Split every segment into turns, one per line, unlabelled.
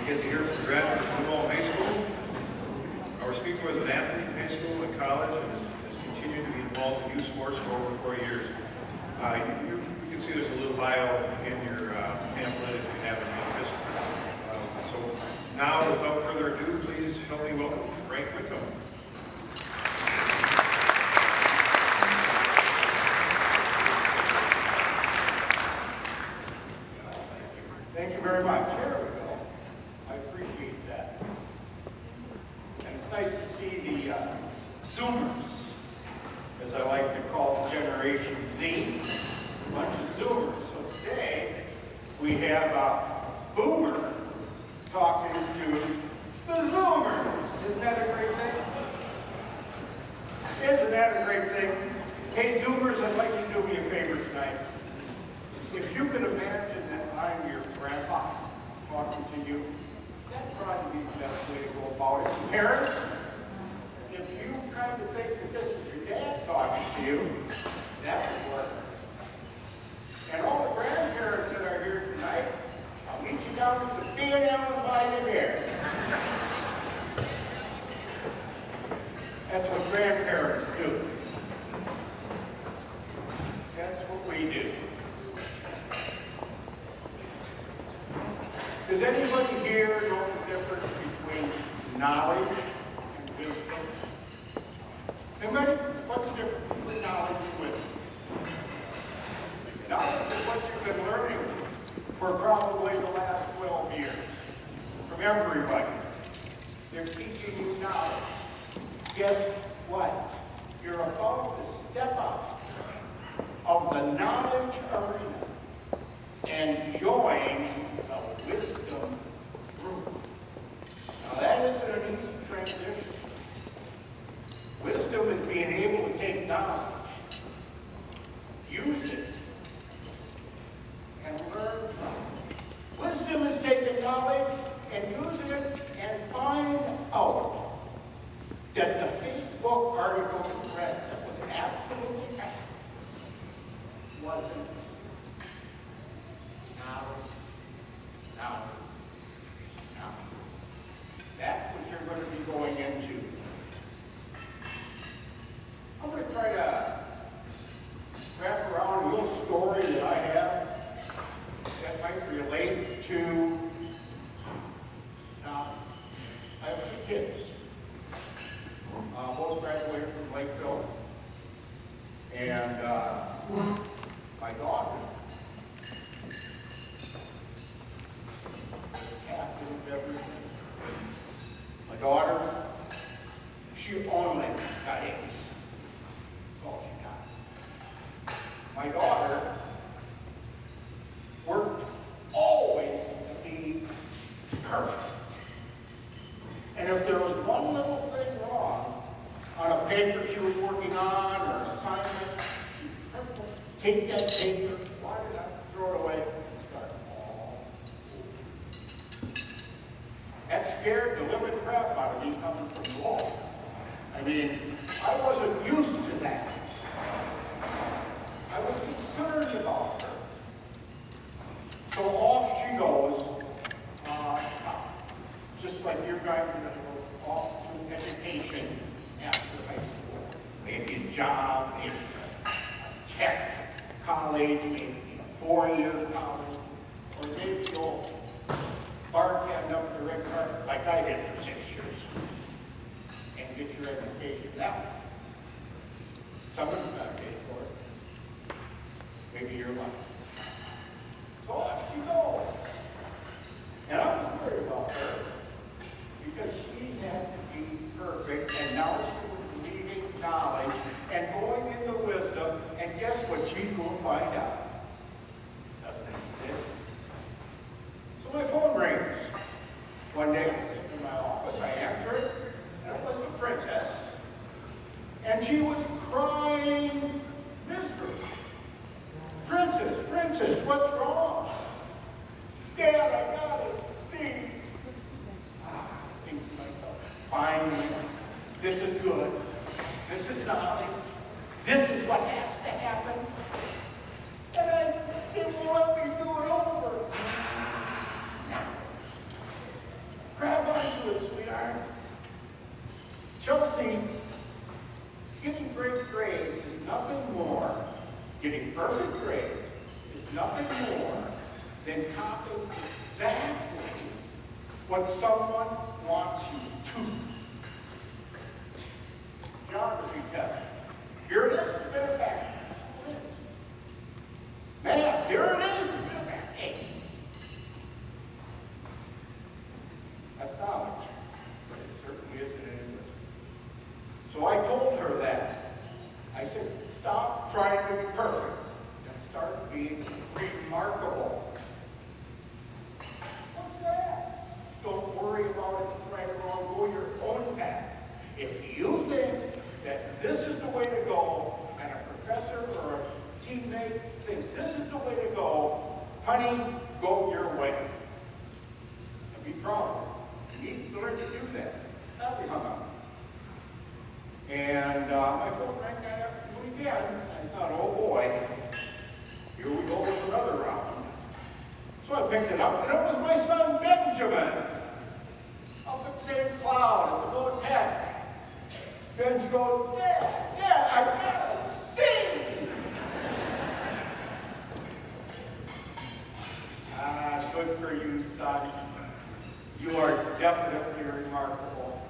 We get to hear from graduates from New High School. Our speaker was an athlete in high school and college and has continued to be involved in youth sports for over 4 years. You can see there's a little bio in your pamphlet if you have an interest. So now, without further ado, please help me welcome Frank Whitcomb.
Thank you very much. There we go. I appreciate that. And it's nice to see the Zoomers, as I like to call Generation Z, a bunch of Zoomers. So today, we have a Boomer talking to the Zoomers. Isn't that a great thing? Isn't that a great thing? Hey, Zoomers, I'd like you to do me a favor tonight. If you could imagine that I'm your grandpa talking to you, that'd probably be the best way to go about it. Parents, if you kind of think that this is your dad talking to you, that would work. And all the grandparents that are here tonight, I'll meet you down at the B&M and buy you beer. That's what grandparents do. That's what we do. Does anybody here know the difference between knowledge and wisdom? Anybody? What's the difference between knowledge and wisdom? Knowledge is what you've been learning for probably the last 12 years. From everybody. They're teaching you knowledge. Guess what? You're about to step out of the knowledge arena and join the wisdom group. Now that isn't an easy transition. Wisdom is being able to take knowledge, use it, and learn from it. Wisdom is taking knowledge and using it and find out that the Facebook article you read that was absolutely fact wasn't knowledge. Now, that's what you're going to be going into. I'm going to try to wrap around a little story that I have that might relate to. Now, I have 2 kids. Both graduated from Lakeville. And my daughter captain of everything. My daughter, she only got A's. That's all she got. My daughter worked always to be perfect. And if there was one little thing wrong on a paper she was working on or an assignment, she'd take that paper, wad it up, throw it away, that scared the living crap out of me coming from the law. I mean, I wasn't used to that. I was concerned about her. So off she goes, just like you're going to go off to education after high school. Maybe a job, maybe a tech college, maybe a 4-year college, or maybe you'll bartend up the red carpet like I did for 6 years and get your education that way. Someone's got to pay for it. Maybe you're lucky. So off she goes. And I was worried about her because she had to be perfect, and now she was leaving knowledge and going into wisdom, and guess what she's going to find out? Doesn't exist. So my phone rings. One day I was sitting in my office, I answered it, and it was the princess. And she was crying miserably. Princess, what's wrong? Dad, I gotta see. I think to myself, finally, this is good. This is knowledge. This is what has to happen. And I didn't let me do it over. nothing more than copying exactly what someone wants you to. Geography test. Here it is, spit it back. Math, here it is, spit it back. Hey. That's knowledge, but it certainly isn't in English. So I told her that. I said, stop trying to be perfect and start being remarkable. What's that? Don't worry about it, it's right or wrong, go your own path. If you think that this is the way to go, and a professor or a teammate thinks this is the way to go, honey, go your way. And be proud. You need to learn to do that. Not be hung up. And my phone rang that afternoon again. I thought, oh boy, here we go with another round. So I picked it up, and it was my son Benjamin, up at St. Cloud at the Votech. Ben goes, Dad, I gotta sing. Good for you, son. You are definitely remarkable.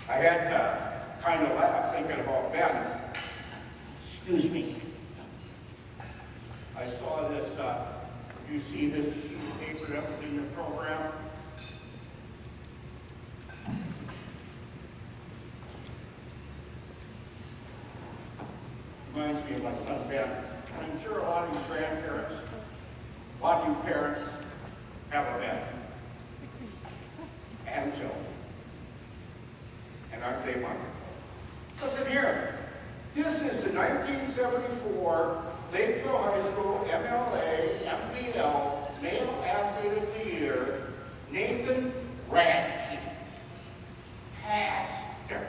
I had to kind of laugh thinking about Ben. Excuse me. I saw this, did you see this sheet of paper that was in your program? Reminds me of my son Ben. I'm sure a lot of you grandparents, a lot of you parents have a Ben. And Chelsea. And aren't they wonderful? Listen here. This is the 1974 Lakeville High School MLA, MVL, Male Athlete of the Year, Nathan Radke. Pastor.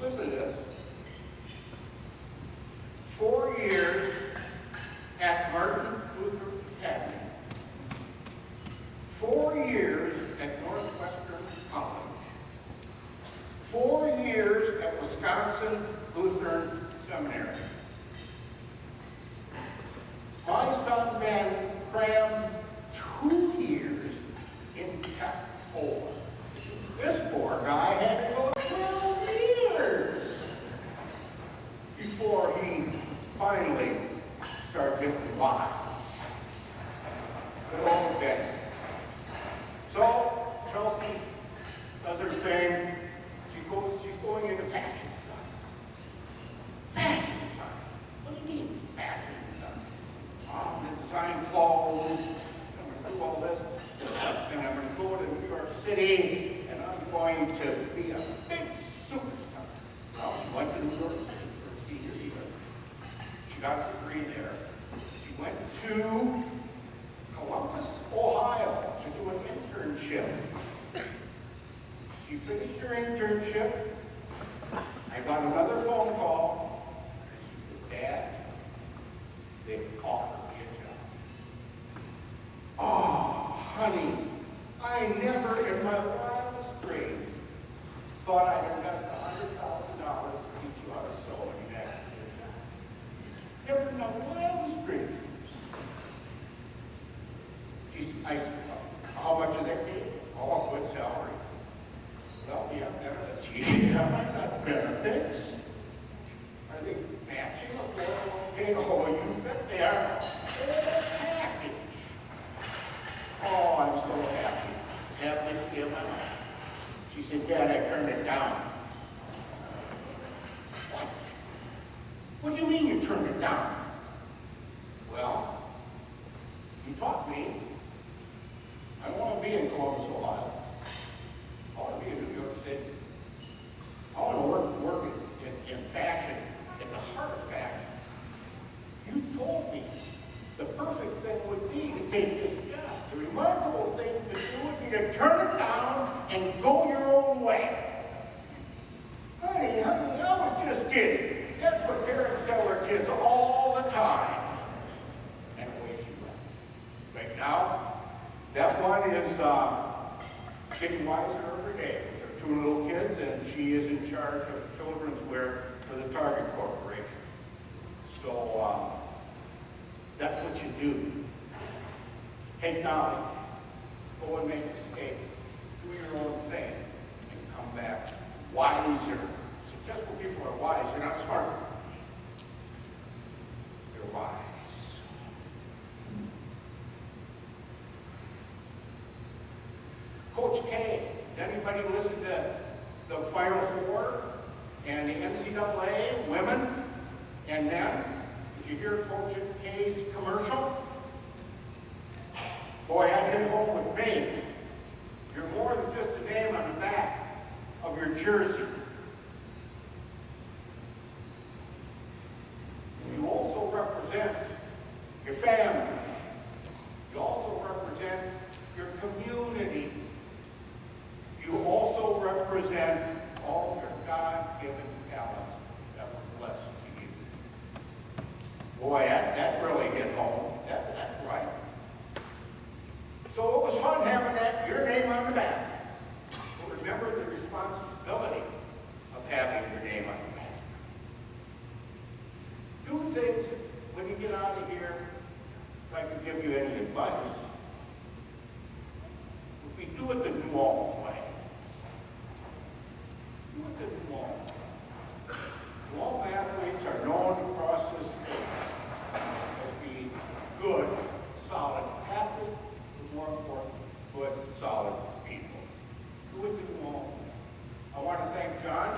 Listen to this. 4 years at Martin Luther Academy. 4 years at Northwestern College. 4 years at Wisconsin Lutheran Seminary. My son Ben crammed 2 years in Tech 4. This poor guy had to go 12 years before he finally started getting wise. Good old Ben. So, Chelsea does her thing. She's going into fashion design. Fashion design. What do you mean, fashion design? I'm going to design clothes. I'm going to do all this. And I'm going to go to New York City. And I'm going to be a big superstar. Well, she went to New York City for a senior year. She got a degree there. She went to Columbus, Ohio to do an internship. She finished her internship. I got another phone call. She said, Dad, they offered me a job. Oh, honey, I never in my wildest dreams thought I'd invest $100,000 to teach you how to sew and that. Never in my wildest dreams. I said, how much are they paid? Oh, a good salary. Well, yeah, benefits. Yeah, I got benefits. Are they matching a 401k? Oh, you bet they are. They're a package. Oh, I'm so happy. Happiest day of my life. She said, Dad, I turned it down. What? What do you mean you turned it down? Well, you taught me. I don't want to be in Columbus, Ohio. I want to be in New York City. I want to work in fashion, at the heart of fashion. You told me the perfect thing would be to take this job. The remarkable thing to do would be to turn it down and go your own way. Honey, I was just kidding. That's what parents tell their kids all the time. And away she went. Right now, that one is getting wiser every day with her 2 little kids, and she is in charge of children's wear for the Target Corporation. So that's what you do. Take knowledge, go and make mistakes, do your own thing, and come back wiser. Successful people are wise, they're not smart. They're wise. Coach K, did anybody listen to the Final Four and the NCAA, women and men? Did you hear Coach K's commercial? Boy, that hit home with me. You're more than just a name on the back of your jersey. You also represent your family. You also represent your community. You also represent all your God-given talents that were blessed to you. Boy, that really hit home. That's right. So it was fun having your name on the back. But remember the responsibility of having your name on the back. Do things when you get out of here, if I can give you any advice, we do it the New Ulm way. Do it the New Ulm. New Ulm athletes are known across this state as being good, solid athletes, but more important, good, solid people. Do it the New Ulm. I want to thank John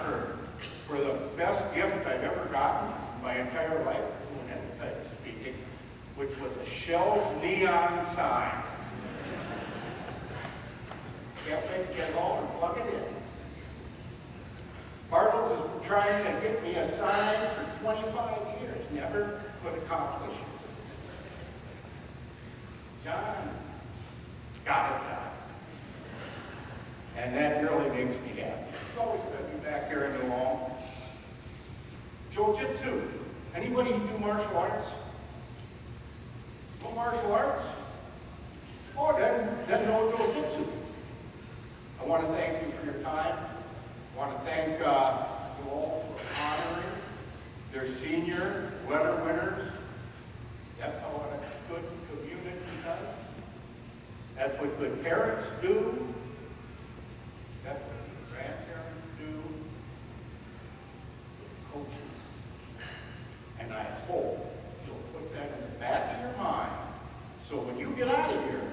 for the best gift I've ever gotten in my entire life, doing any type of speaking, which was a Shell's neon sign. Can't wait to get home and plug it in. Bartles has been trying to get me a sign for 25 years, never could accomplish it. John got it done. And that really makes me happy. It's always good to be back here in New Ulm. Jiu-jitsu. Anybody do martial arts? No martial arts? Oh, then no jiu-jitsu. I want to thank you for your time. I want to thank you all for honoring their senior letter winners. That's how a good community does. That's what good parents do. That's what good grandparents do. Good coaches. And I hope you'll put that in the back of your mind so when you get out of here,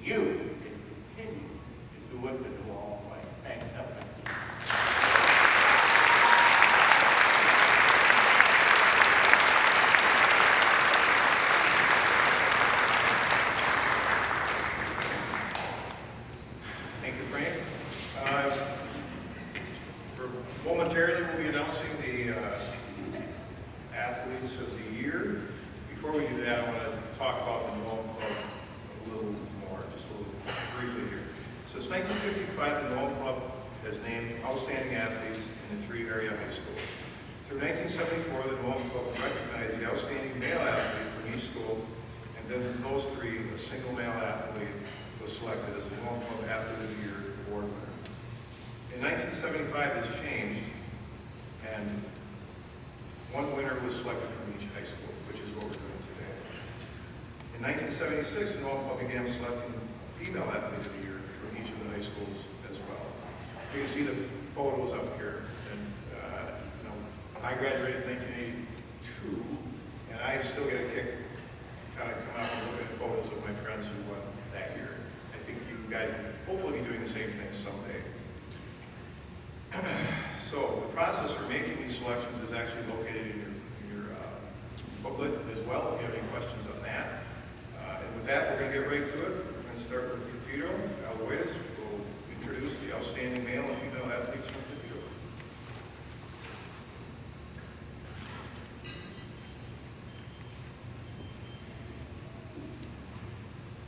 you can continue to do it the New Ulm way. Thanks, have a nice evening.
Thank you, Frank. Momentarily, we'll be announcing the athletes of the year. Before we do that, I want to talk about the New Ulm Club a little more, just a little briefly here. Since 1955, the New Ulm Club has named outstanding athletes in the 3 area high schools. Through 1974, the New Ulm Club recognized the outstanding male athlete from each school, and then from those 3, a single male athlete was selected as the New Ulm Club Athlete of the Year award winner. In 1975, this changed, and one winner was selected from each high school, which is what we're doing today. In 1976, the New Ulm Club began selecting a female athlete of the year from each of the high schools as well. You can see the photos up here, and I graduated in 1982, and I still get a kick kind of come out and look at photos of my friends who won that year. I think you guys will hopefully be doing the same thing someday. So the process for making these selections is actually located in your booklet as well, if you have any questions on that. And with that, we're going to get right to it. We're going to start with Cathedral. Aloysius will introduce the outstanding male and female athletes from Cathedral.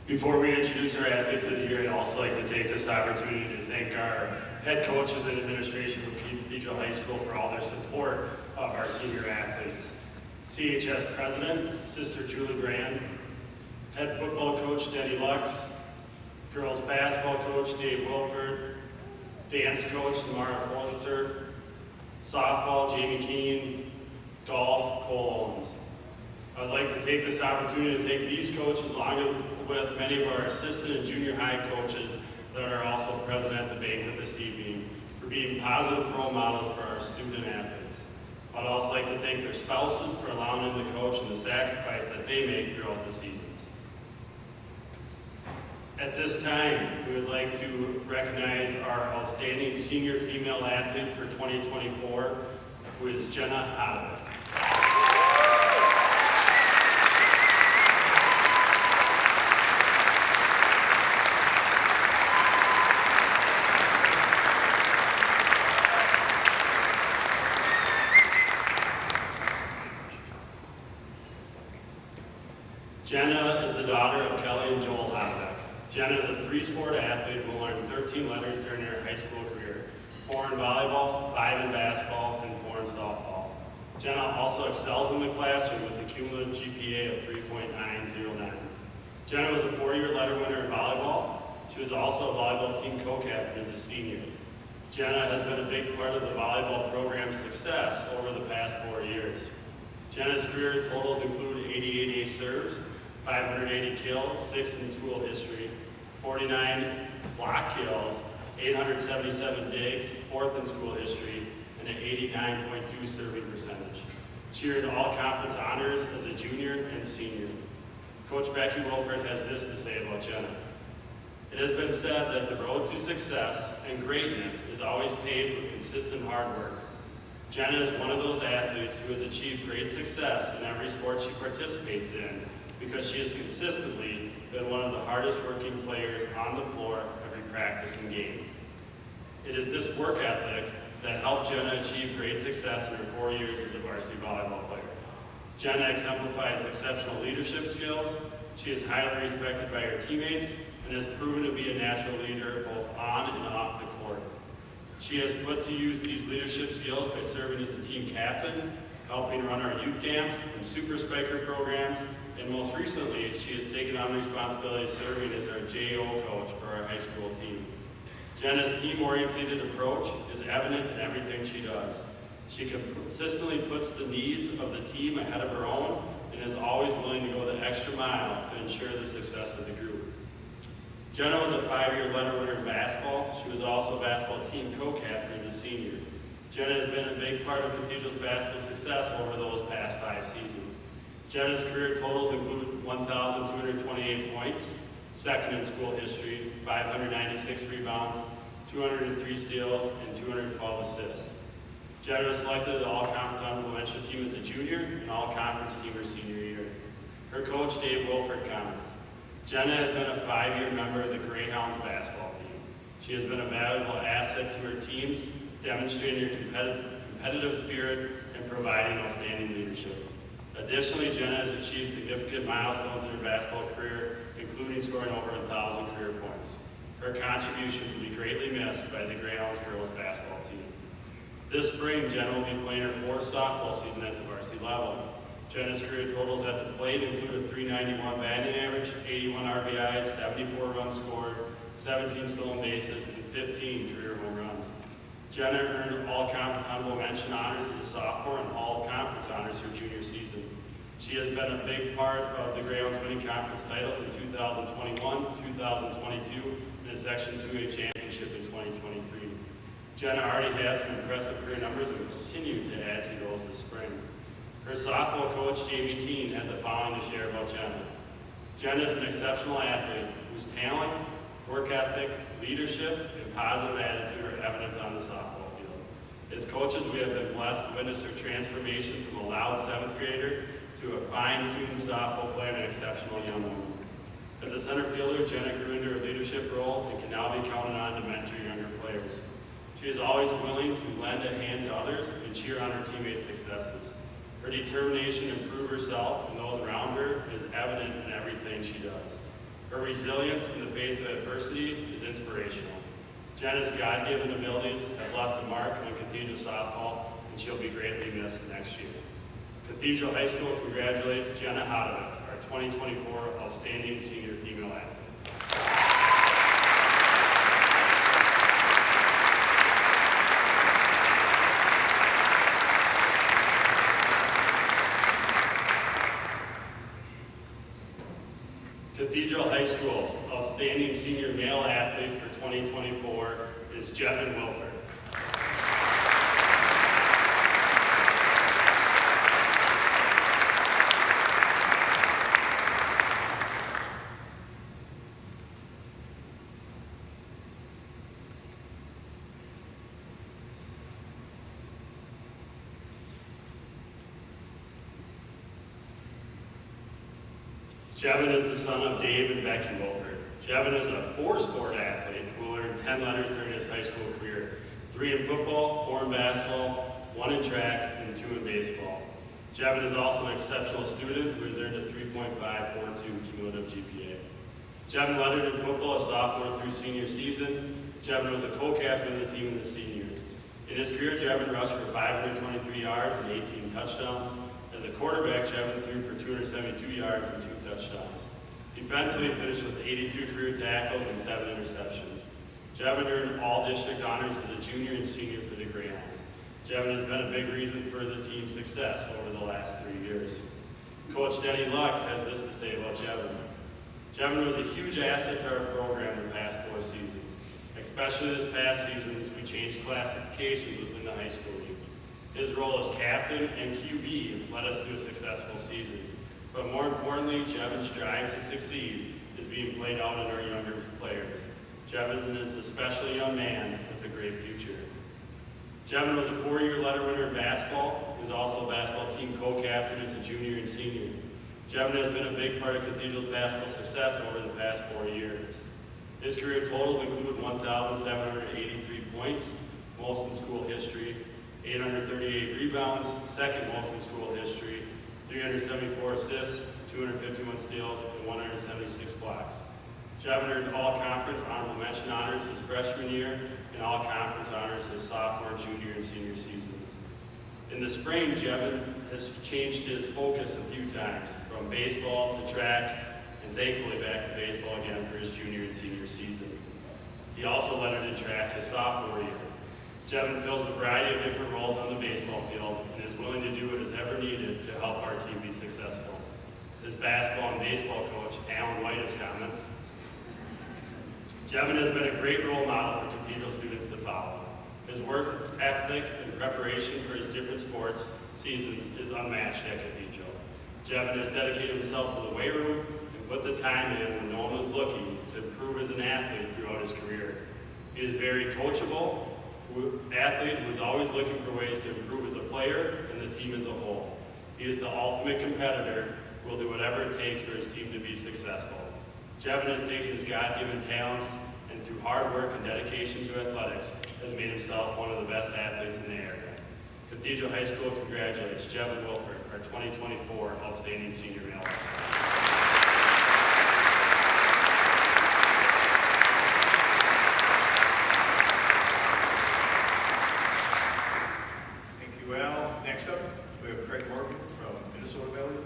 Before we introduce our athletes of the year, I'd also like to take this opportunity to thank our head coaches and administration from Cathedral High School for all their support of our senior athletes. CHS President, Sister Julie Brand, head football coach Denny Lux, girls basketball coach Dave Wilford, dance coach Samara Folster, softball Jamie Keene, Golf, Cole Owens. I'd like to take this opportunity to thank these coaches, along with many of our assistant and junior high coaches that are also present at the banquet this evening, for being positive role models for our student athletes. I'd also like to thank their spouses for allowing them to coach and the sacrifice that they make throughout the seasons. At this time, we would like to recognize our outstanding senior female athlete for 2024, who is Jenna Hodovick. Jenna is the daughter of Kelly and Joel Hodovick. Jenna is a three-sport athlete who learned 13 letters during her high school career: 4 in volleyball, 5 in basketball, and 4 in softball. Jenna also excels in the classroom with a cumulative GPA of 3.909. Jenna was a 4-year letter winner in volleyball. She was also a volleyball team co-captain as a senior. Jenna has been a big part of the volleyball program's success over the past 4 years. Jenna's career totals include 88 ace serves, 580 kills, 6 in school history, 49 block kills, 877 digs, 4th in school history, and an 89.2 serving percentage. She earned all conference honors as a junior and senior. Coach Becky Wilford has this to say about Jenna. It has been said that the road to success and greatness is always paved with consistent hard work. Jenna is one of those athletes who has achieved great success in every sport she participates in, because she has consistently been one of the hardest working players on the floor every practice and game. It is this work ethic that helped Jenna achieve great success in her 4 years as a varsity volleyball player. Jenna exemplifies exceptional leadership skills. She is highly respected by her teammates and has proven to be a natural leader both on and off the court. She has put to use these leadership skills by serving as the team captain, helping run our youth camps and super spiker programs, and most recently, she has taken on the responsibility of serving as our JO coach for our high school team. Jenna's team-oriented approach is evident in everything she does. She consistently puts the needs of the team ahead of her own and is always willing to go the extra mile to ensure the success of the group. Jenna was a 5-year letter winner in basketball. She was also a basketball team co-captain as a senior. Jenna has been a big part of Cathedral's basketball success over those past 5 seasons. Jenna's career totals include 1,228 points, 2nd in school history, 596 rebounds, 203 steals, and 212 assists. Jenna was selected to the All-Conference Honorable Mention team as a junior and All-Conference team her senior year. Her coach, Dave Wilford, comments, Jenna has been a 5-year member of the Greyhounds basketball team. She has been a valuable asset to her teams, demonstrating her competitive spirit and providing outstanding leadership. Additionally, Jenna has achieved significant milestones in her basketball career, including scoring over 1,000 career points. Her contributions will be greatly missed by the Greyhounds girls basketball team. This spring, Jenna will be playing her 4th softball season at the varsity level. Jenna's career totals at the plate include a 391 batting average, 81 RBIs, 74 runs scored, 17 stolen bases, and 15 career home runs. Jenna earned all-conference honorable mention honors as a sophomore and all-conference honors her junior season. She has been a big part of the Greyhounds winning conference titles in 2021, 2022, and a Section 2A championship in 2023. Jenna already has some impressive career numbers and will continue to add to those this spring. Her softball coach, Jamie Keene, had the following to share about Jenna. Jenna is an exceptional athlete whose talent, work ethic, leadership, and positive attitude are evident on the softball field. As coaches, we have been blessed to witness her transformation from a loud 7th grader to a fine-tuned softball player and an exceptional young woman. As a center fielder, Jenna grew into her leadership role and can now be counted on to mentor younger players. She is always willing to lend a hand to others and cheer on her teammates' successes. Her determination to improve herself and those around her is evident in everything she does. Her resilience in the face of adversity is inspirational. Jenna's God-given abilities have left a mark on Cathedral softball, and she'll be greatly missed next year. Cathedral High School congratulates Jenna Hodovick, our 2024 Outstanding Senior Female Athlete. Cathedral High School's outstanding senior male athlete for 2024 is Jevin Wilford. Jevin is the son of Dave and Becky Wilford. Jevin is a four-sport athlete who earned 10 letters during his high school career. 3 in football, 4 in basketball, 1 in track, and 2 in baseball. Jevin is also an exceptional student who has earned a 3.542 cumulative GPA. Jevin lettered in football as sophomore through senior season. Jevin was a co-captain of the team in the senior. In his career, Jevin rushed for 523 yards and 18 touchdowns. As a quarterback, Jevin threw for 272 yards and 2 touchdowns. Defensively, he finished with 82 career tackles and 7 interceptions. Jevin earned all district honors as a junior and senior for the Greyhounds. Jevin has been a big reason for the team's success over the last 3 years. Coach Denny Lux has this to say about Jevin. Jevin was a huge asset to our program the past 4 seasons. Especially this past season as we changed classifications within the high school league. His role as captain and QB led us to a successful season. But more importantly, Jevin's drive to succeed is being played out in our younger players. Jevin is a special young man with a great future. Jevin was a 4-year letter winner in basketball. He was also a basketball team co-captain as a junior and senior. Jevin has been a big part of Cathedral's basketball success over the past 4 years. His career totals include 1,783 points, most in school history, 838 rebounds, second most in school history, 374 assists, 251 steals, and 176 blocks. Jevin earned all-conference honorable mention honors his freshman year and all-conference honors his sophomore, junior, and senior seasons. In the spring, Jevin has changed his focus a few times, from baseball to track, and thankfully back to baseball again for his junior and senior season. He also lettered in track his sophomore year. Jevin fills a variety of different roles on the baseball field and is willing to do what is ever needed to help our team be successful. His basketball and baseball coach, Alan White, has comments. Jevin has been a great role model for Cathedral students to follow. His work ethic and preparation for his different sports seasons is unmatched at Cathedral. Jevin has dedicated himself to the weight room and put the time in when no one was looking to improve as an athlete throughout his career. He is very coachable, athlete who is always looking for ways to improve as a player and the team as a whole. He is the ultimate competitor who will do whatever it takes for his team to be successful. Jevin has taken his God-given talents and through hard work and dedication to athletics has made himself one of the best athletes in the area. Cathedral High School congratulates Jevin Wilford, our 2024 Outstanding Senior Male.
Thank you, Al. Next up, we have Craig Morgan from Minnesota Valley.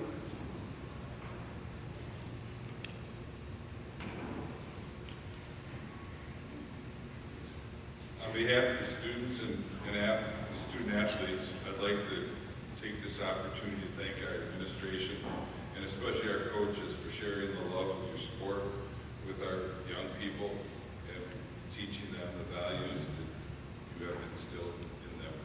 On behalf of the students and the student athletes, I'd like to take this opportunity to thank our administration and especially our coaches for sharing the love of your sport with our young people and teaching them the values that you have instilled in them.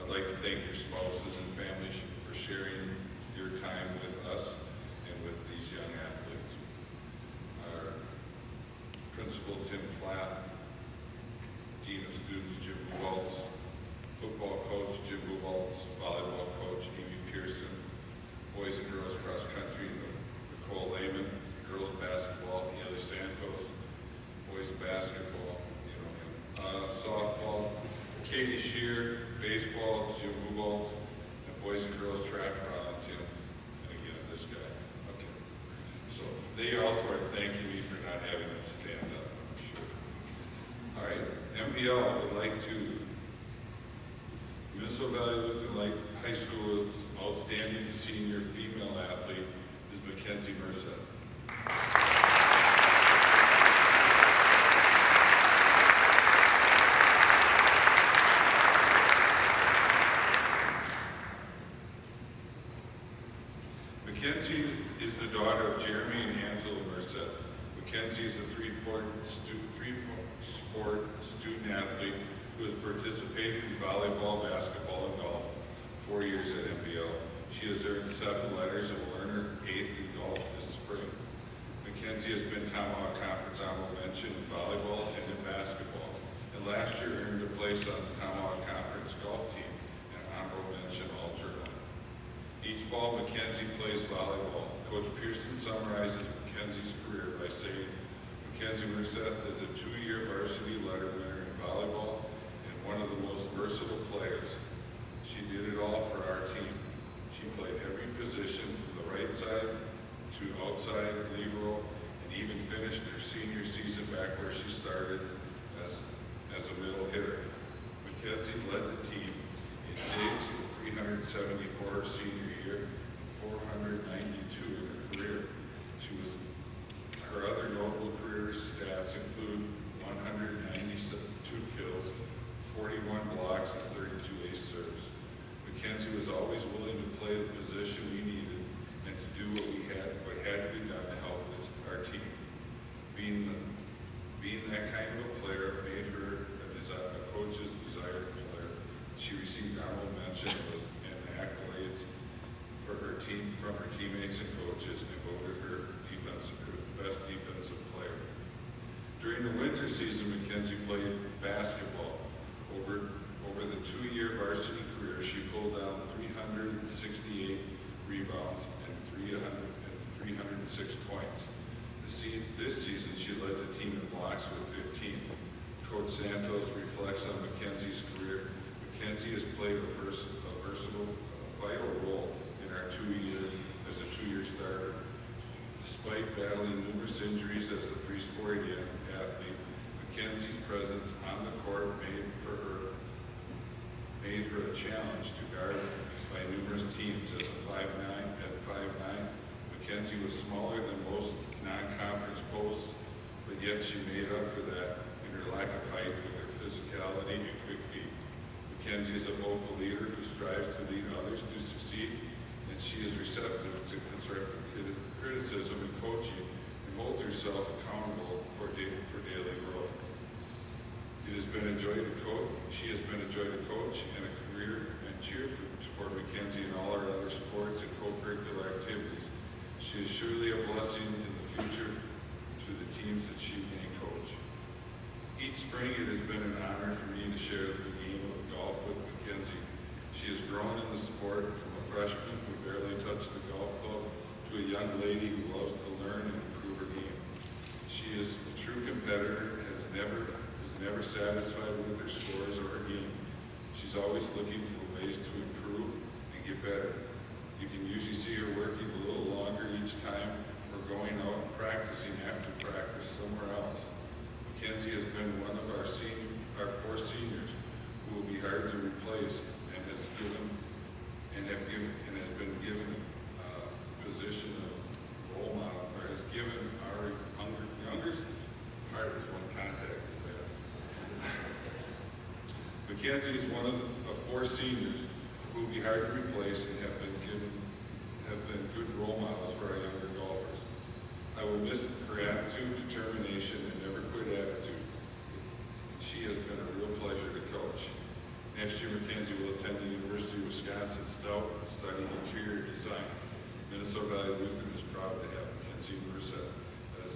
I'd like to thank your spouses and families for sharing your time with us and with these young athletes. Our principal, Tim Platt, Dean of Students, Jim Buwaltz, football coach, Jim Buwaltz, volleyball coach, Amy Pearson, boys and girls cross country, Nicole Lehman, girls basketball, Haley Santos, boys basketball, softball, Katie Shear, baseball, Jim Buwaltz, and boys and girls track, Tim, and again, this guy. Okay. So they also are thanking me for not having them stand up, I'm sure. All right, MVL would like to, Minnesota Valley Lutheran Light High School's outstanding senior female athlete is Mackenzie Merced. Mackenzie is the daughter of Jeremy and Angela Merced. Merced. Mackenzie is a three-sport student athlete who has participated in volleyball, basketball, and golf 4 years at MPL. She has earned 7 letters and will earn her 8th in golf this spring. Mackenzie has been Tomahawk Conference honorable mention in volleyball and in basketball, and last year earned a place on the Tomahawk Conference golf team and honorable mention all-journal. Each fall, Mackenzie plays volleyball. Coach Pearson summarizes Mackenzie's career by saying, Mackenzie Merced is a 2-year varsity letter winner in volleyball and one of the most versatile players. She did it all for our team. She played every position from the right side to outside, libero, and even finished her senior season back where she started as a middle hitter. Mackenzie led the team in digs with 374 her senior year and 492 in her career. Her other notable career stats include 192 kills, 41 blocks, and 32 ace serves. Mackenzie was always willing to play the position we needed and to do what had to be done to help our team. Being that kind of a player made her a coach's desired player. She received honorable mention and accolades for her team from her teammates and coaches, and voted her best defensive player. During the winter season, Mackenzie played basketball. Over the 2-year varsity career, she pulled down 368 rebounds and 306 points. This season, she led the team in blocks with 15. Coach Santos reflects on Mackenzie's career. Mackenzie has played a versatile, vital role in our 2-year starter. Despite battling numerous injuries as a 3-sport athlete, Mackenzie's presence on the court made her a challenge to guard by numerous teams. At 5'9", Mackenzie was smaller than most non-conference posts, but yet she made up for that in her lack of height with her physicality and quick feet. Mackenzie is a vocal leader who strives to lead others to succeed, and she is receptive to constructive criticism and coaching, and holds herself accountable for daily growth. It has been a joy to coach. She has been a joy to coach and a career and cheer for Mackenzie in all our other sports and co-curricular activities. She is surely a blessing in the future to the teams that she may coach. Each spring, it has been an honor for me to share the game of golf with Mackenzie. She has grown in the sport from a freshman who barely touched the golf club to a young lady who loves to learn and improve her game. She is a true competitor and is never satisfied with her scores or her game. She's always looking for ways to improve and get better. You can usually see her working a little longer each time or going out and practicing after practice somewhere else. Mackenzie has been one of our 4 seniors who will be hard to replace and has been given a position of role model, or has given our youngest part is one contact with that. Mackenzie is one of 4 seniors who will be hard to replace and have been good role models for our younger golfers. I will miss her attitude, determination, and never quit attitude. She has been a real pleasure to coach. Next year, Mackenzie will attend the University of Wisconsin-Stout and study interior design. Minnesota Valley Lutheran is proud to have Mackenzie Merced as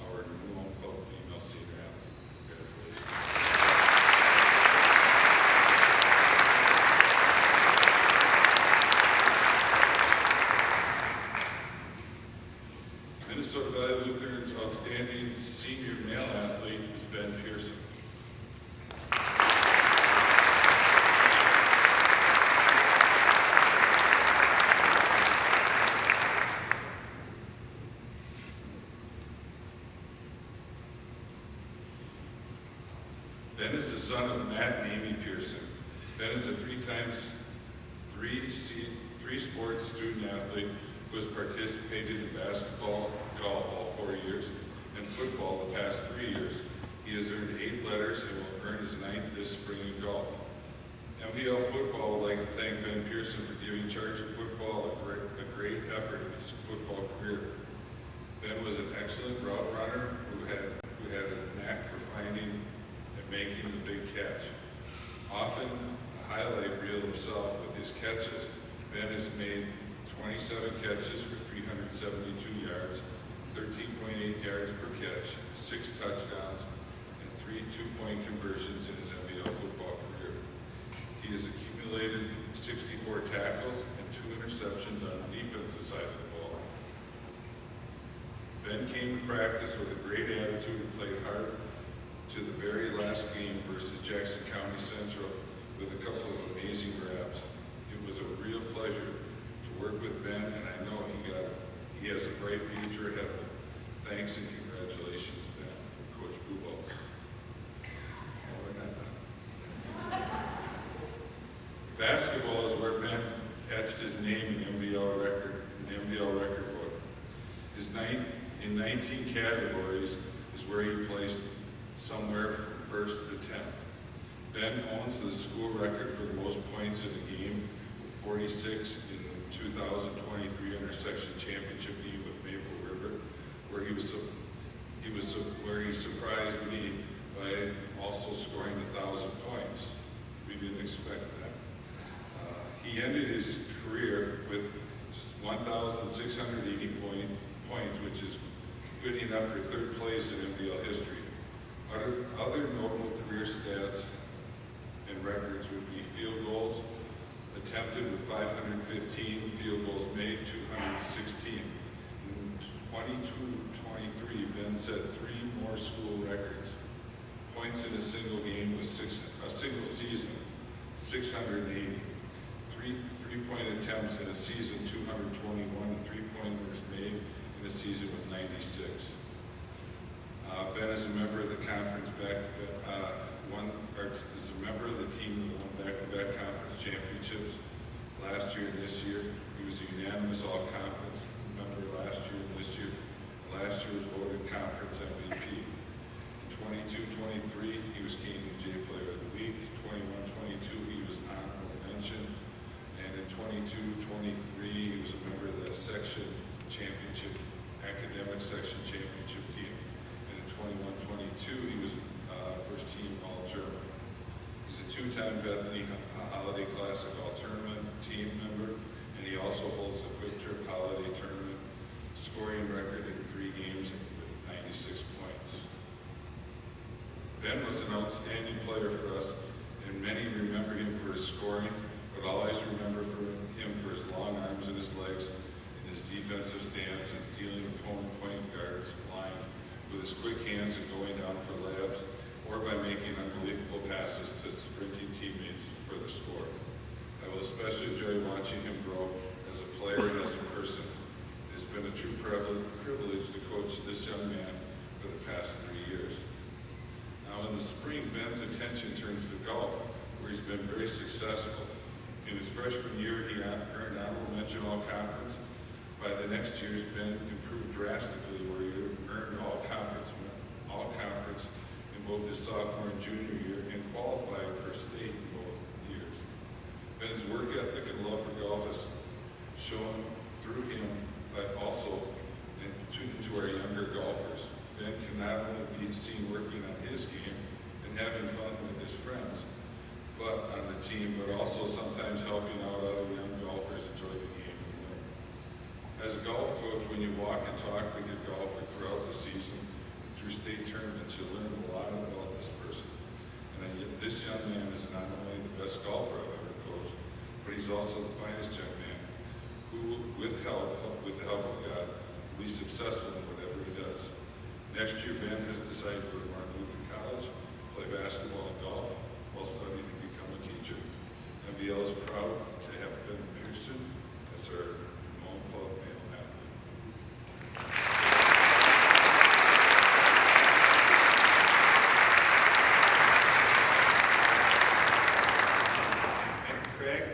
our new home club female senior athlete. Congratulations. Minnesota Valley Lutheran's outstanding senior male athlete is Ben Pearson. Ben is the son of Matt and Amy Pearson. Ben is a 3-sport student athlete who has participated in basketball, golf all 4 years, and football the past 3 years. He has earned 8 letters and will earn his 9th this spring in golf. MVL Football would like to thank Ben Pearson for giving charge of football a great effort in his football career. Ben was an excellent excellent route runner who had a knack for finding and making the big catch. Often a highlight reel himself with his catches, Ben has made 27 catches for 372 yards, 13.8 yards per catch, 6 touchdowns, and 3 two-point conversions in his NBL football career. He has accumulated 64 tackles and 2 interceptions on the defensive side of the ball. Ben came to practice with a great attitude and played hard to the very last game versus Jackson County Central with a couple of amazing grabs. It was a real pleasure to work with Ben, and I know he has a bright future ahead of him. Thanks and congratulations, Ben, from Coach Bubolz. Oh, we're not done. Basketball is where Ben etched his name in the NBL record book. In 19 categories is where he placed somewhere from 1st to 10th. Ben owns the school record for the most points in a game with 46 in the 2023 intersection championship game with Maple River, where he surprised me by also scoring 1,000 points. We didn't expect that. He ended his career with 1,680 points, which is good enough for 3rd place in NBL history. Other notable career stats and records would be field goals attempted with 515, field goals made 216. In 22-23, Ben set 3 more school records. Points in a single game was a single season, 680. Three-point attempts in a season, 221, and 3-pointers made in a season with 96. Ben is a member of the conference is a member of the team that won back-to-back conference championships last year and this year. He was a unanimous all-conference member last year and this year. Last year was voted conference MVP. In 22-23, he was Canadian J Player of the Week. 21-22, he was honorable mention. And in 22-23, he was a member of the section championship, academic section championship team. And in 21-22, he was first team All-German. He's a 2-time Bethany Holiday Classic All-Tournament team member, and he also holds the Quick Trip Holiday Tournament scoring record in 3 games with 96 points. Ben was an outstanding player for us, and many remember him for his scoring, but I'll always remember him for his long arms and his legs, and his defensive stance and stealing opponent point guards line with his quick hands and going down for layups, or by making unbelievable passes to sprinting teammates for the score. I will especially enjoy watching him grow as a player and as a person. It has been a true privilege to coach this young man for the past 3 years. Now in the spring, Ben's attention turns to golf, where he's been very successful. In his freshman year, he earned honorable mention all-conference. By the next years, Ben improved drastically, where he earned all-conference in both his sophomore and junior year and qualified for state in both years. Ben's work ethic and love for golf is shown through him, but also into our younger golfers. Ben can not only be seen working on his game and having fun with his friends, but on the team, but also sometimes helping out other young golfers enjoy the game and win. As a golf coach, when you walk and talk with your golfer throughout the season, through state tournaments, you'll learn a lot about this person. And this young man is not only the best golfer I've ever coached, but he's also the finest young man who, with the help of God, will be successful in whatever he does. Next year, Ben has decided to go to Martin Luther College, play basketball and golf, while studying to become a teacher. NBL is proud to have Ben Pearson as our Moan Club male athlete.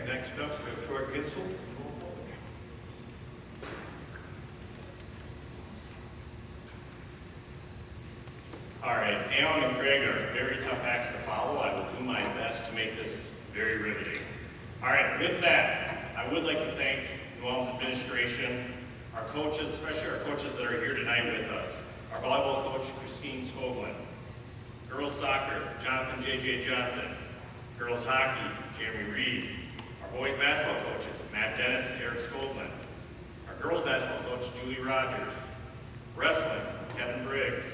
Next up, we have Troy Kitzel.
All right, Alan and Craig are very tough acts to follow. I will do my best to make this very riveting. All right, with that, I would like to thank New Ulm's administration, our coaches, especially our coaches that are here tonight. tonight with us. Our volleyball coach, Christine Skoglund. Girls soccer, Jonathan J.J. Johnson. Girls hockey, Jeremy Reed. Our boys basketball coaches, Matt Dennis, Eric Skoglund. Our girls basketball coach, Julie Rogers. Wrestling, Kevin Briggs.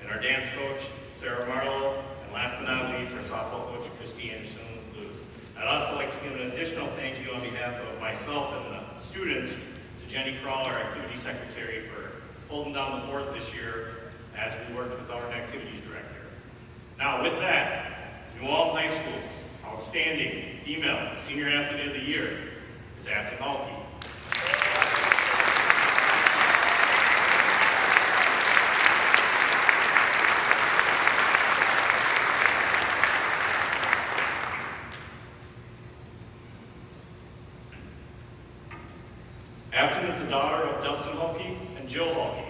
And our dance coach, Sarah Marlowe. And last but not least, our softball coach, Christy Anderson Luz. I'd also like to give an additional thank you on behalf of myself and the students to Jenny Kroll, our activity secretary, for holding down the fort this year as we worked with our activities director. Now with that, New Ulm High School's outstanding female senior athlete of the year is Afton Halke. Afton is the daughter of Dustin Halke and Jill Halke.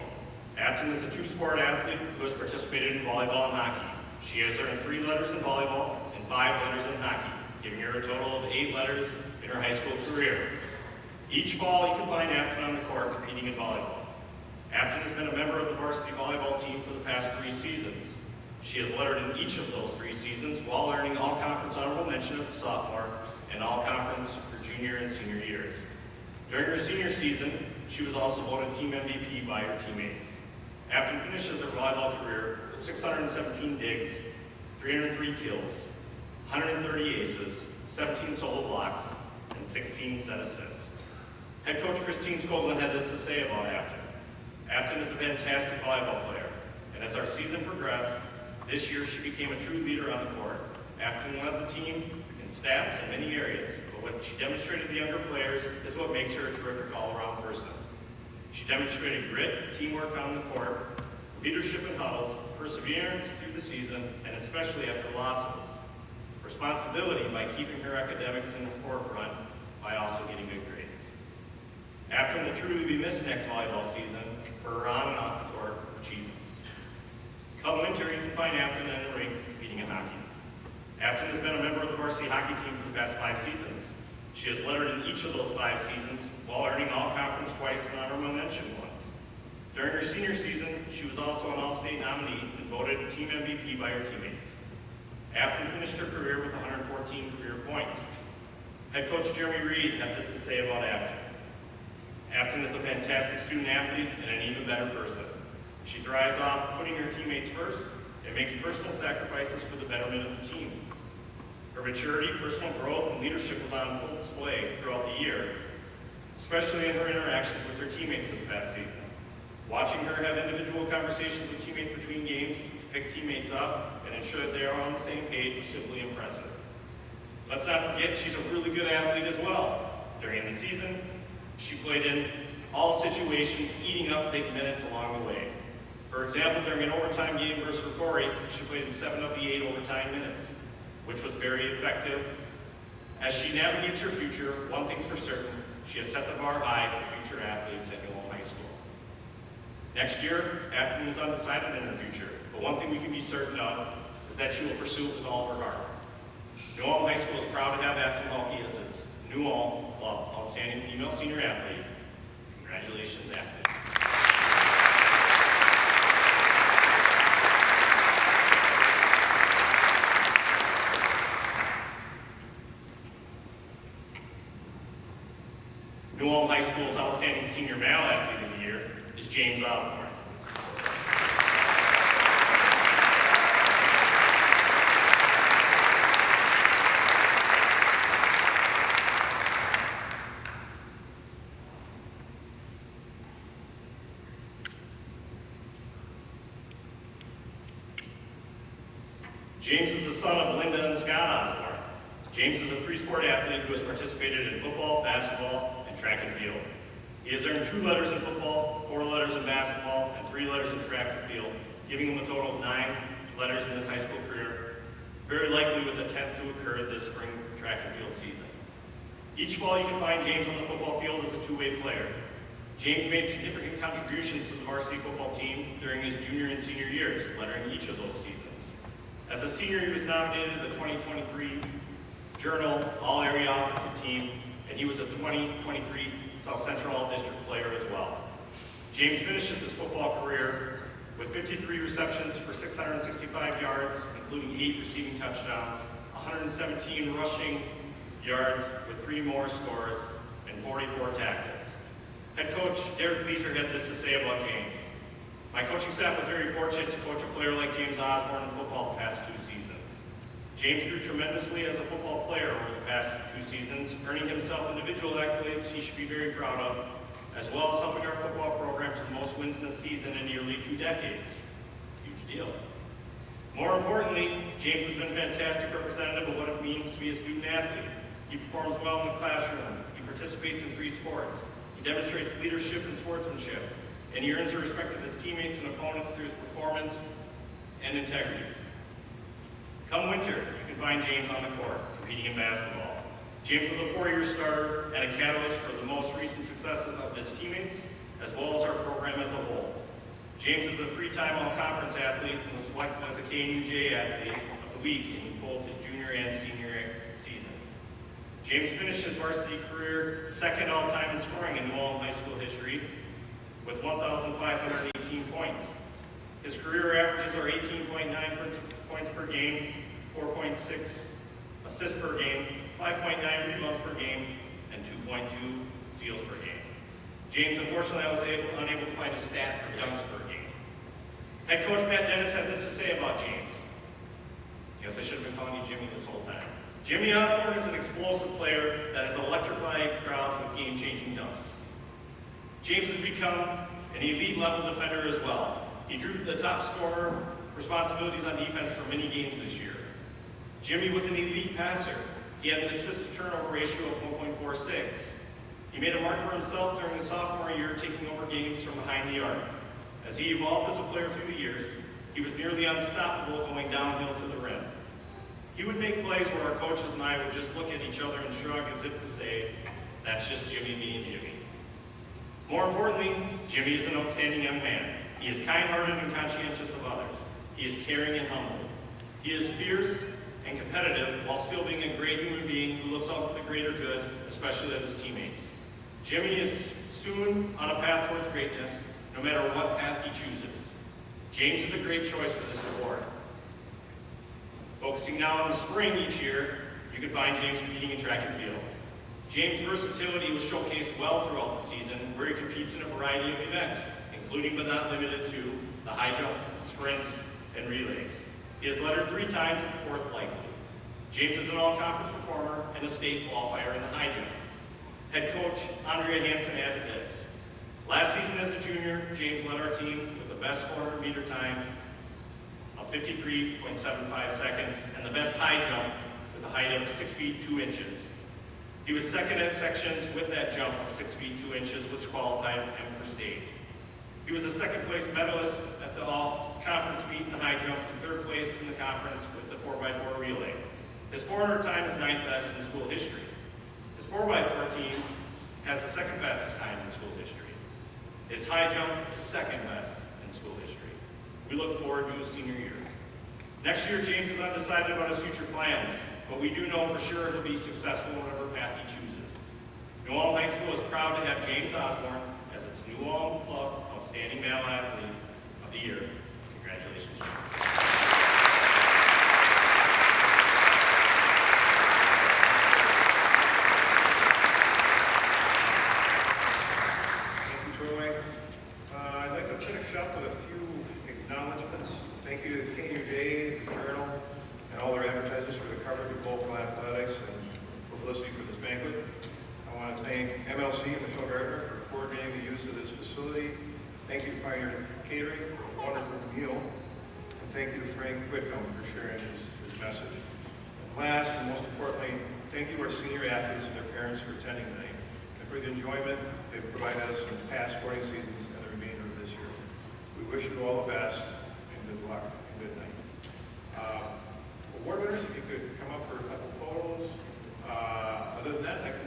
Afton is a two-sport athlete who has participated in volleyball and hockey. She has earned 3 letters in volleyball and 5 letters in hockey, giving her a total of 8 letters in her high school career. Each fall, you can find Afton on the court competing in volleyball. Afton has been a member of the varsity volleyball team for the past 3 seasons. She has lettered in each of those 3 seasons while earning all-conference honorable mention as a sophomore and all-conference for junior and senior years. During her senior season, she was also voted team MVP by her teammates. Afton finishes her volleyball career with 617 digs, 303 kills, 130 aces, 17 solo blocks, and 16 set assists. Head coach Christine Skoglund had this to say about Afton. Afton is a fantastic volleyball player, and as our season progressed, this year she became a true leader on the court. Afton led the team in stats in many areas, but what she demonstrated to the younger players is what makes her a terrific all-around person. She demonstrated grit, teamwork on the court, leadership in huddles, perseverance through the season, and especially after losses. Responsibility by keeping her academics in the forefront by also getting good grades. Afton will truly be missed next volleyball season for her on and off the court achievements. Come winter, you can find Afton in the rink competing in hockey. Afton has been a member of the varsity hockey team for the past 5 seasons. She has lettered in each of those 5 seasons while earning all-conference twice and honorable mention once. During her senior season, she was also an all-state nominee and voted team MVP by her teammates. Afton finished her career with 114 career points. Head coach Jeremy Reed had this to say about Afton. Afton is a fantastic student athlete and an even better person. She thrives off putting her teammates first and makes personal sacrifices for the betterment of the team. Her maturity, personal growth, and leadership was on full display throughout the year, especially in her interactions with her teammates this past season. Watching her have individual conversations with teammates between games to pick teammates up and ensure that they are on the same page was simply impressive. Let's not forget she's a really good athlete as well. During the season, she played in all situations, eating up big minutes along the way. For example, during an overtime game versus Rocori, she played in 7 of the 8 overtime minutes, which was very effective. As she navigates her future, one thing's for certain, she has set the bar high for future athletes at New Ulm High School. Next year, Afton is undecided in her future, but one thing we can be certain of is that she will pursue it with all of her heart. New Ulm High School is proud to have Afton Halke as its New Ulm Club Outstanding Female Senior Athlete. Congratulations, Afton. New Ulm High School's Outstanding Senior Male Athlete of the Year is James Osborne. James is the son of Linda and Scott Osborne. James is a 3-sport athlete who has participated in football, basketball, and track and field. He has earned 2 letters in football, 4 letters in basketball, and 3 letters in track and field, giving him a total of 9 letters in his high school career, very likely with a 10th to occur this spring track and field season. Each fall you can find James on the football field as a 2-way player. James made significant contributions to the varsity football team during his junior and senior years, lettering each of those seasons. As a senior, he was nominated to the 2023 Journal All-Area Offensive Team, and he was a 2023 South Central All-District player as well. James finishes his football career with 53 receptions for 665 yards, including 8 receiving touchdowns, 117 rushing yards with 3 more scores, and 44 tackles. Head coach Derek Leisure had this to say about James. My coaching staff was very fortunate to coach a player like James Osborne in football the past 2 seasons. James grew tremendously as a football player over the past 2 seasons, earning himself individual accolades he should be very proud of, as well as helping our football program to the most wins in a season in nearly 2 decades. Huge deal. More importantly, James has been a fantastic representative of what it means to be a student athlete. He performs well in the classroom. He participates in 3 sports. He demonstrates leadership and sportsmanship, and he earns the respect of his teammates and opponents through his performance and integrity. Come winter, you can find James on the court, competing in basketball. James was a 4-year starter and a catalyst for the most recent successes of his teammates, as well as our program as a whole. James is a 3-time all-conference athlete and was selected as a KNUJ Athlete of the Week in both his junior and senior seasons. James finished his varsity career 2nd all-time in scoring in New Ulm High School history with 1,518 points. His career averages are 18.9 points per game, 4.6 assists per game, 5.9 rebounds per game, and 2.2 steals per game. James, unfortunately, I was unable to find a stat for dunks per game. Head coach Matt Dennis had this to say about James. Guess I should have been calling you Jimmy this whole time. Jimmy Osborne is an explosive player that is electrifying crowds with game-changing dunks. James has become an elite level defender as well. He drew the top scorer responsibilities on defense for many games this year. Jimmy was an elite passer. He had an assist-to-turnover ratio of 1.46. He made a mark for himself during his sophomore year, taking over games from behind the arc. As he evolved as a player through the years, he was nearly unstoppable going downhill to the rim. He would make plays where our coaches and I would just look at each other and shrug as if to say, that's just Jimmy being Jimmy. More importantly, Jimmy is an outstanding young man. He is kind-hearted and conscientious of others. He is caring and humble. He is fierce and competitive while still being a great human being who looks out for the greater good, especially of his teammates. Jimmy is soon on a path towards greatness, no matter what path he chooses. James is a great choice for this award. Focusing now on the spring each year, you can find James competing in track and field. James' versatility was showcased well throughout the season, where he competes in a variety of events, including but not limited to the high jump, sprints, and relays. He has lettered 3 times at the 4th likely. James is an all-conference performer and a state qualifier in the high jump. Head coach Andrea Hansen added this. Last season as a junior, James led our team with the best 400-meter time of 53.75 seconds and the best high jump with a height of 6 feet 2 inches. He was 2nd at sections with that jump of 6 feet 2 inches, which qualified him for state. He was a 2nd place medalist at the all-conference meet in the high jump and 3rd place in the conference with the 4x4 relay. His 400 time is 9th best in school history. His 4x4 team has the 2nd fastest time in school history. His high jump is 2nd best in school history. We look forward to his senior year. Next year, James is undecided about his future plans, but we do know for sure he'll be successful in whatever path he chooses. New Ulm High School is proud to have James Osborne as its New Ulm Club Outstanding Male Athlete of the Year. Congratulations, James.
Thank you, Troy. I'd like to finish up with a few acknowledgments. Thank you to KUJ, the Journal, and all their advertisers for the coverage of local athletics and publicity for this banquet. I want to thank MLC and Michelle Gardner for coordinating the use of this facility. Thank you to Pioneer Catering for a wonderful meal. And thank you to Frank Whitcomb for sharing his message. And last and most importantly, thank you to our senior athletes and their parents for attending tonight and for the enjoyment they've provided us in past sporting seasons and the remainder of this year. We wish you all the best and good luck and good night. Award winners, if you could come up for a couple photos. Other than that, I can